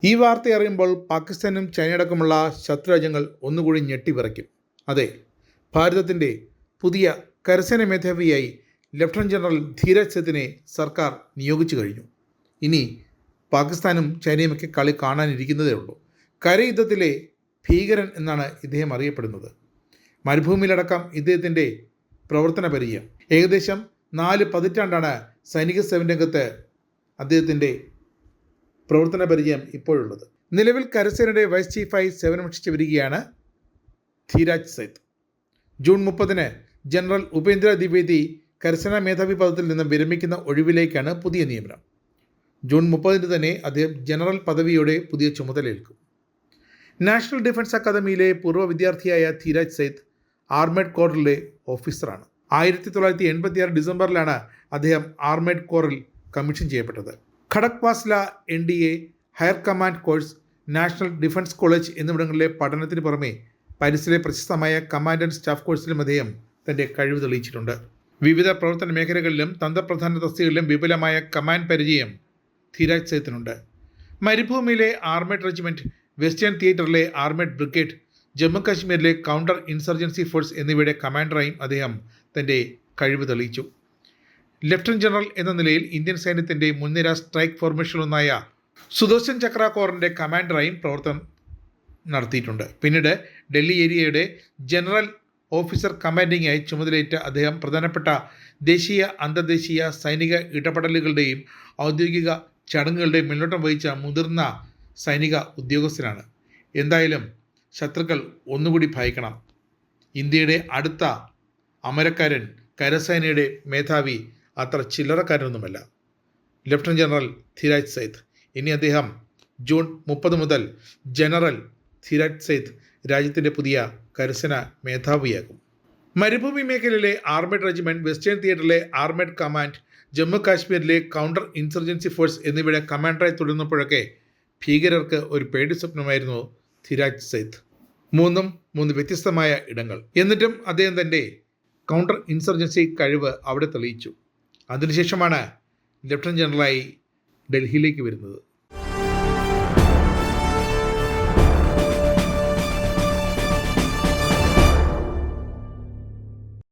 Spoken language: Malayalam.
ഈ വാർത്ത അറിയുമ്പോൾ പാകിസ്ഥാനും ചൈനയടക്കമുള്ള ശത്രുരാജ്യങ്ങൾ ഒന്നുകൂടി ഞെട്ടിവിറയ്ക്കും. അതെ, ഭാരതത്തിൻ്റെ പുതിയ കരസേന മേധാവിയായി ലഫ്റ്റനന്റ് ജനറൽ ധീരജ് സേത്തിനെ സർക്കാർ നിയോഗിച്ചു കഴിഞ്ഞു. ഇനി പാകിസ്ഥാനും ചൈനയുമൊക്കെ കളി കാണാനിരിക്കുന്നതേ ഉള്ളൂ. കരയുദ്ധത്തിലെ ഭീകരൻ എന്നാണ് ഇദ്ദേഹം അറിയപ്പെടുന്നത്. മരുഭൂമിയിലടക്കം ഇദ്ദേഹത്തിൻ്റെ പ്രവർത്തന പരിചയം. ഏകദേശം 4 പതിറ്റാണ്ടാണ് സൈനിക സേവനരംഗത്ത് അദ്ദേഹത്തിൻ്റെ പ്രവർത്തന പരിചയം ഇപ്പോഴുള്ളത്. നിലവിൽ കരസേനയുടെ വൈസ് ചീഫായി സേവനമനുഷ്ഠിച്ചു വരികയാണ് ധീരജ് സേത്ത്. ജൂൺ 30 ജനറൽ ഉപേന്ദ്ര ദ്വിവേദി കരസേനാ മേധാവി പദത്തിൽ നിന്ന് വിരമിക്കുന്ന ഒഴിവിലേക്കാണ് പുതിയ നിയമനം. ജൂൺ 30 തന്നെ അദ്ദേഹം ജനറൽ പദവിയോടെ പുതിയ ചുമതലയേൽക്കും. നാഷണൽ ഡിഫൻസ് അക്കാദമിയിലെ പൂർവ്വ വിദ്യാർത്ഥിയായ ധീരജ് സേത്ത് ആർമേഡ് കോറിലെ ഓഫീസറാണ്. 1986 ഡിസംബറിലാണ് അദ്ദേഹം ആർമേഡ് കോറിൽ കമ്മീഷൻ ചെയ്യപ്പെട്ടത്. ഖടക്വാസ്ല NDA higher command course, national defence college എന്നിവിടങ്ങളിലെ പഠനത്തിന് പുറമെ പാരീസിലെ പ്രശസ്തമായ കമാൻഡ് ആൻഡ് സ്റ്റാഫ് കോഴ്സിലും അദ്ദേഹം തൻ്റെ കഴിവ് തെളിയിച്ചിട്ടുണ്ട്. വിവിധ പ്രവർത്തന മേഖലകളിലും തന്ത്രപ്രധാന തസ്തികകളിലും വിപുലമായ കമാൻഡ് പരിചയം ധീരജ് സേത്തിനുണ്ട്. മരുഭൂമിയിലെ ആർമേഡ് റെജിമെൻറ്റ്, വെസ്റ്റേൺ തിയേറ്ററിലെ ആർമേഡ് ബ്രിഗേഡ്, ജമ്മു കാശ്മീരിലെ കൗണ്ടർ ഇൻസർജൻസി ഫോഴ്സ് എന്നിവയുടെ കമാൻഡറായും അദ്ദേഹം തൻ്റെ കഴിവ് തെളിയിച്ചു. ലഫ്റ്റനന്റ് ജനറൽ എന്ന നിലയിൽ ഇന്ത്യൻ സൈന്യത്തിൻ്റെ മുൻനിര സ്ട്രൈക്ക് ഫോർമേഷനിലൊന്നായ സുദർശൻ ചക്ര കോറിൻ്റെ കമാൻഡറായും പ്രവർത്തനം നടത്തിയിട്ടുണ്ട്. പിന്നീട് ഡൽഹി ഏരിയയുടെ ജനറൽ ഓഫീസർ കമാൻഡിംഗായി ചുമതലയേറ്റ അദ്ദേഹം പ്രധാനപ്പെട്ട ദേശീയ അന്തർദേശീയ സൈനിക ഇടപെടലുകളുടെയും ഔദ്യോഗിക ചടങ്ങുകളുടെയും മേൽനോട്ടം വഹിച്ച മുതിർന്ന സൈനിക ഉദ്യോഗസ്ഥനാണ്. എന്തായാലും ശത്രുക്കൾ ഒന്നുകൂടി ഭയക്കണം. ഇന്ത്യയുടെ അടുത്ത അമരക്കാരൻ കരസേനയുടെ മേധാവി അത്ര ചില്ലറക്കാരനൊന്നുമല്ല, ലഫ്റ്റനന്റ് ജനറൽ ധീരജ് സേത്ത്. ഇനി അദ്ദേഹം ജൂൺ 30 മുതൽ ജനറൽ ധീരജ് സേത്ത് രാജ്യത്തിൻ്റെ പുതിയ കരസേന മേധാവിയാകും. മരുഭൂമി മേഖലയിലെ ആർമേഡ് റെജിമെൻറ്റ്, വെസ്റ്റേൺ തിയേറ്ററിലെ ആർമേഡ് കമാൻഡ്, ജമ്മു കാശ്മീരിലെ കൗണ്ടർ ഇൻസർജൻസി ഫോഴ്സ് എന്നിവയുടെ കമാൻഡറായി തുടർന്നപ്പോഴൊക്കെ ഭീകരർക്ക് ഒരു പേടി സ്വപ്നമായിരുന്നു ധീരജ് സേത്ത്. 3 വ്യത്യസ്തമായ ഇടങ്ങൾ. എന്നിട്ടും അദ്ദേഹം തൻ്റെ കൗണ്ടർ ഇൻസർജൻസി കഴിവ് അവിടെ തെളിയിച്ചു. അതിനുശേഷമാണ് ലഫ്റ്റനന്റ് ജനറലായി ഡൽഹിയിലേക്ക് വരുന്നത്.